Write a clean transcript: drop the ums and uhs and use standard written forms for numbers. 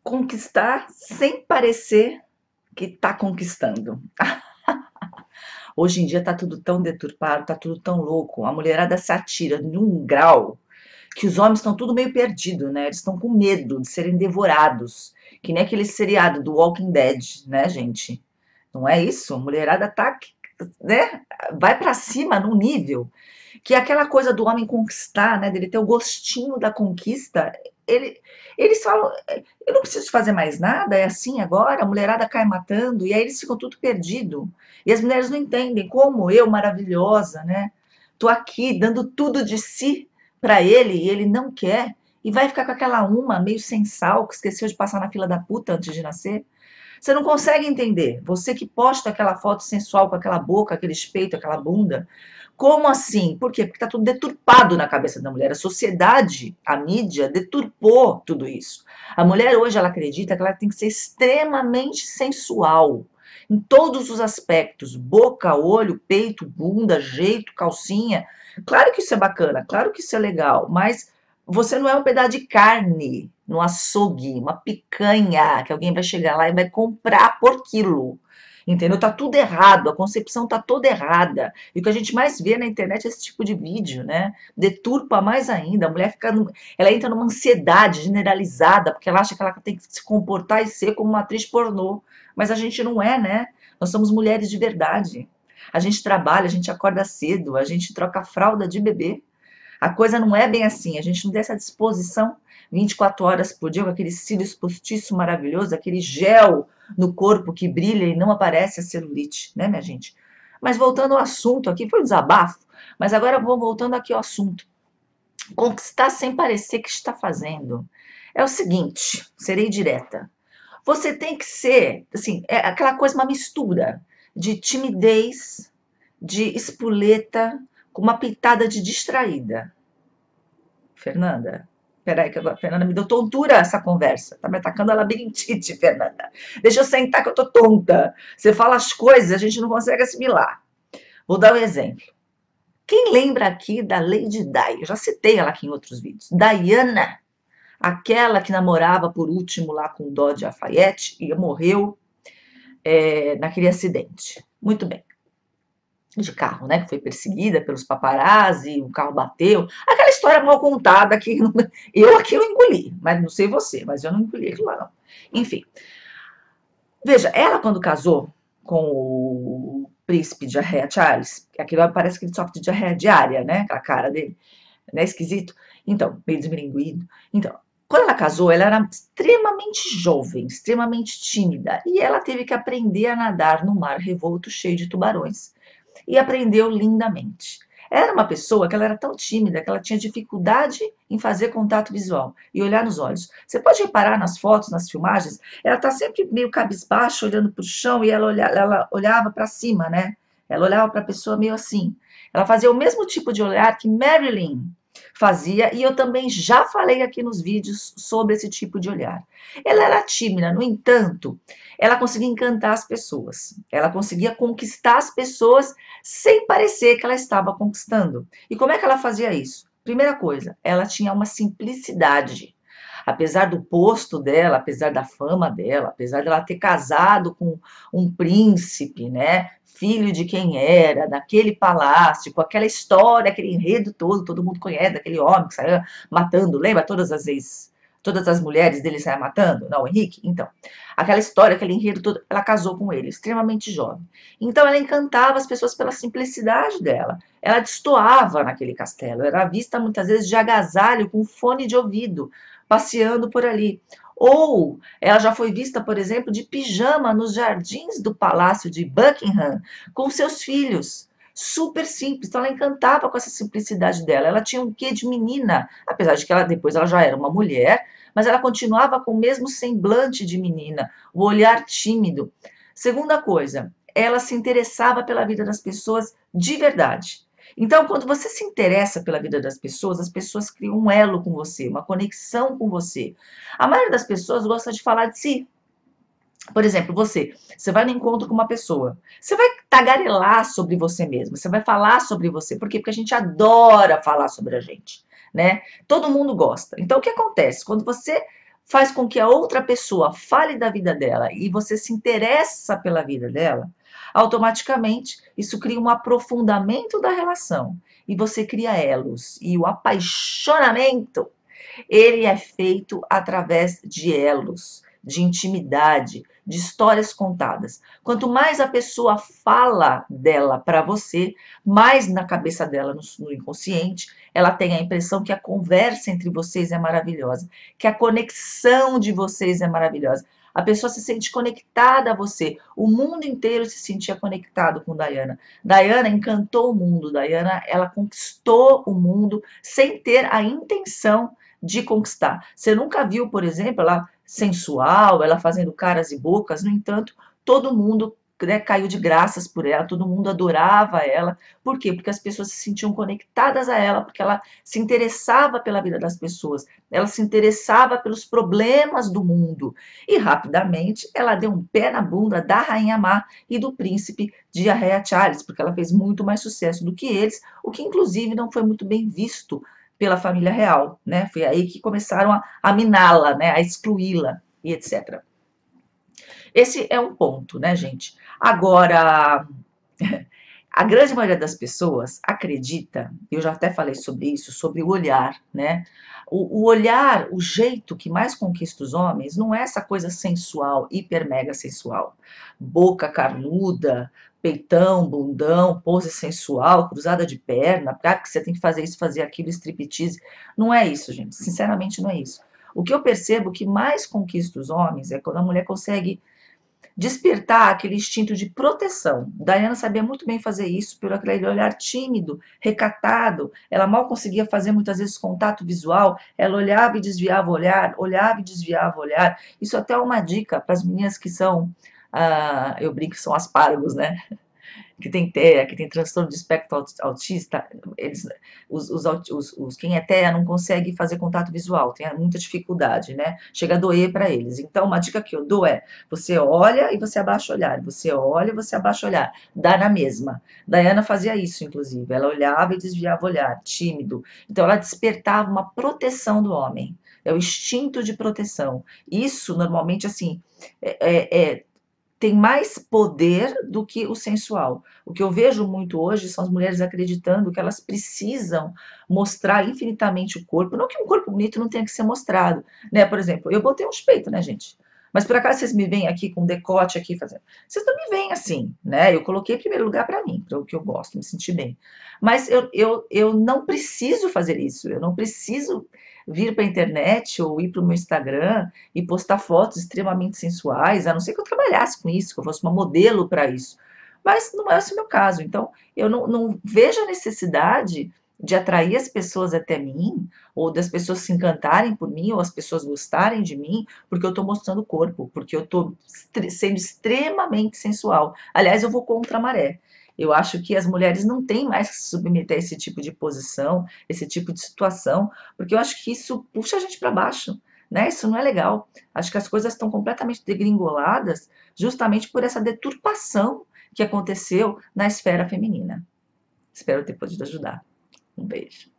Conquistar sem parecer que tá conquistando. Hoje em dia tá tudo tão deturpado, tá tudo tão louco. A mulherada se atira num grau que os homens estão tudo meio perdido, né? Eles estão com medo de serem devorados. Que nem aquele seriado do Walking Dead, né, gente? Não é isso? A mulherada tá, né? Vai pra cima num nível que é aquela coisa do homem conquistar, né, dele ter o gostinho da conquista, ele, eles falam, eu não preciso fazer mais nada, é assim agora, a mulherada cai matando, e aí eles ficam tudo perdido. E as mulheres não entendem como eu, maravilhosa, né, tô aqui dando tudo de si para ele, e ele não quer, e vai ficar com aquela uma meio sem sal, que esqueceu de passar na fila da puta antes de nascer. Você não consegue entender. Você que posta aquela foto sensual com aquela boca, aquele peito, aquela bunda. Como assim? Por quê? Porque está tudo deturpado na cabeça da mulher. A sociedade, a mídia, deturpou tudo isso. A mulher hoje, ela acredita que ela tem que ser extremamente sensual. Em todos os aspectos. Boca, olho, peito, bunda, jeito, calcinha. Claro que isso é bacana, claro que isso é legal, mas você não é um pedaço de carne no açougue, uma picanha que alguém vai chegar lá e vai comprar por quilo. Entendeu? Tá tudo errado, a concepção tá toda errada. E o que a gente mais vê na internet é esse tipo de vídeo, né? Deturpa mais ainda. A mulher fica, ela entra numa ansiedade generalizada, porque ela acha que ela tem que se comportar e ser como uma atriz pornô. Mas a gente não é, né? Nós somos mulheres de verdade. A gente trabalha, a gente acorda cedo, a gente troca fralda de bebê. A coisa não é bem assim, a gente não tem essa disposição 24 horas por dia com aquele cílios postiço maravilhoso, aquele gel no corpo que brilha e não aparece a celulite, né, minha gente? Mas voltando ao assunto aqui, foi um desabafo, mas agora vou voltando aqui ao assunto. Conquistar sem parecer que está fazendo. É o seguinte, serei direta. Você tem que ser, assim, é aquela coisa, uma mistura de timidez, de espoleta, com uma pitada de distraída. Fernanda, peraí que agora, Fernanda, me deu tontura essa conversa. Tá me atacando a labirintite, Fernanda. Deixa eu sentar que eu tô tonta. Você fala as coisas, a gente não consegue assimilar. Vou dar um exemplo. Quem lembra aqui da Lady Di? Eu já citei ela aqui em outros vídeos. Diana, aquela que namorava por último lá com o Dodge Lafayette e morreu naquele acidente. Muito bem. De carro, né, que foi perseguida pelos paparazzi, o carro bateu, aquela história mal contada que eu aqui eu engoli, mas não sei você, mas eu não engoli aquilo lá não. Enfim, veja, ela quando casou com o príncipe de diarreia Charles, aquilo parece que ele sofre de diarreia diária, né, aquela cara dele, né, esquisito, então, meio desmilinguido, então, quando ela casou, ela era extremamente jovem, extremamente tímida, e ela teve que aprender a nadar no mar revolto cheio de tubarões, e aprendeu lindamente. Era uma pessoa que ela era tão tímida que ela tinha dificuldade em fazer contato visual e olhar nos olhos. Você pode reparar nas fotos, nas filmagens, ela está sempre meio cabisbaixa, olhando para o chão e ela olhava para cima, né? Ela olhava para a pessoa meio assim. Ela fazia o mesmo tipo de olhar que Marilyn fazia e eu também já falei aqui nos vídeos sobre esse tipo de olhar. Ela era tímida, no entanto, ela conseguia encantar as pessoas. Ela conseguia conquistar as pessoas sem parecer que ela estava conquistando. E como é que ela fazia isso? Primeira coisa, ela tinha uma simplicidade. Apesar do posto dela, apesar da fama dela, apesar dela ter casado com um príncipe, né, filho de quem era, daquele palácio, com aquela história, aquele enredo todo, todo mundo conhece, daquele homem que saiu matando, lembra todas as mulheres dele saíam matando? Não, o Henrique? Então, aquela história, aquele enredo todo, ela casou com ele, extremamente jovem. Então, ela encantava as pessoas pela simplicidade dela. Ela destoava naquele castelo, era vista muitas vezes de agasalho, com fone de ouvido, passeando por ali. Ou ela já foi vista, por exemplo, de pijama nos jardins do palácio de Buckingham com seus filhos. Super simples, então ela encantava com essa simplicidade dela. Ela tinha um quê de menina, apesar de que depois ela já era uma mulher, mas ela continuava com o mesmo semblante de menina, o olhar tímido. Segunda coisa, ela se interessava pela vida das pessoas de verdade. Então, quando você se interessa pela vida das pessoas, as pessoas criam um elo com você, uma conexão com você. A maioria das pessoas gosta de falar de si. Por exemplo, você vai no encontro com uma pessoa, você vai tagarelar sobre você mesmo, você vai falar sobre você. Por quê? Porque a gente adora falar sobre a gente, né? Todo mundo gosta. Então, o que acontece? Quando você faz com que a outra pessoa fale da vida dela e você se interessa pela vida dela, automaticamente isso cria um aprofundamento da relação e você cria elos. E o apaixonamento, ele é feito através de elos, de intimidade, de histórias contadas. Quanto mais a pessoa fala dela para você, mais na cabeça dela, no inconsciente, ela tem a impressão que a conversa entre vocês é maravilhosa, que a conexão de vocês é maravilhosa. A pessoa se sente conectada a você. O mundo inteiro se sentia conectado com Diana. Diana encantou o mundo. Diana, ela conquistou o mundo sem ter a intenção de conquistar. Você nunca viu, por exemplo, ela sensual, ela fazendo caras e bocas, no entanto, todo mundo, né, caiu de graças por ela, todo mundo adorava ela. Por quê? Porque as pessoas se sentiam conectadas a ela, porque ela se interessava pela vida das pessoas, ela se interessava pelos problemas do mundo. E rapidamente ela deu um pé na bunda da Rainha Má e do príncipe de Arraia Charles, porque ela fez muito mais sucesso do que eles, o que inclusive não foi muito bem visto pela família real, né? Foi aí que começaram a miná-la, né? A excluí-la e etc. Esse é um ponto, né, gente? Agora, a grande maioria das pessoas acredita, eu já até falei sobre isso, sobre o olhar, né? O olhar, o jeito que mais conquista os homens, não é essa coisa sensual, hiper mega sensual. Boca carnuda, peitão, bundão, pose sensual, cruzada de perna, porque você tem que fazer isso, fazer aquilo, striptease. Não é isso, gente. Sinceramente, não é isso. O que eu percebo que mais conquista os homens é quando a mulher consegue despertar aquele instinto de proteção. Diana sabia muito bem fazer isso pelo aquele olhar tímido, recatado. Ela mal conseguia fazer muitas vezes contato visual. Ela olhava e desviava o olhar, olhava e desviava o olhar. Isso até é uma dica para as meninas que são, eu brinco que são aspargos, né? Que tem TEA, que tem transtorno de espectro autista, eles, quem é TEA não consegue fazer contato visual, tem muita dificuldade, né? Chega a doer para eles. Então, uma dica que eu dou é: você olha e você abaixa o olhar, você olha e você abaixa o olhar, dá na mesma. Diana fazia isso, inclusive, ela olhava e desviava o olhar, tímido. Então, ela despertava uma proteção do homem. É o instinto de proteção. Isso, normalmente, assim, tem mais poder do que o sensual. O que eu vejo muito hoje são as mulheres acreditando que elas precisam mostrar infinitamente o corpo. Não que um corpo bonito não tenha que ser mostrado, né? Por exemplo, eu botei uns peitos, né, gente? Mas por acaso vocês me veem aqui com decote aqui fazendo? Vocês não me veem assim, né? Eu coloquei em primeiro lugar para mim, para o que eu gosto, me sentir bem. Mas eu não preciso fazer isso. Eu não preciso vir para a internet ou ir para o meu Instagram e postar fotos extremamente sensuais, a não ser que eu trabalhasse com isso, que eu fosse uma modelo para isso. Mas não é esse o meu caso. Então, eu não vejo a necessidade de atrair as pessoas até mim, ou das pessoas se encantarem por mim, ou as pessoas gostarem de mim, porque eu estou mostrando o corpo, porque eu estou sendo extremamente sensual. Aliás, eu vou contra a maré. Eu acho que as mulheres não têm mais que se submeter a esse tipo de posição, esse tipo de situação, porque eu acho que isso puxa a gente para baixo, né? Isso não é legal. Acho que as coisas estão completamente degringoladas justamente por essa deturpação que aconteceu na esfera feminina. Espero ter podido ajudar. Um beijo.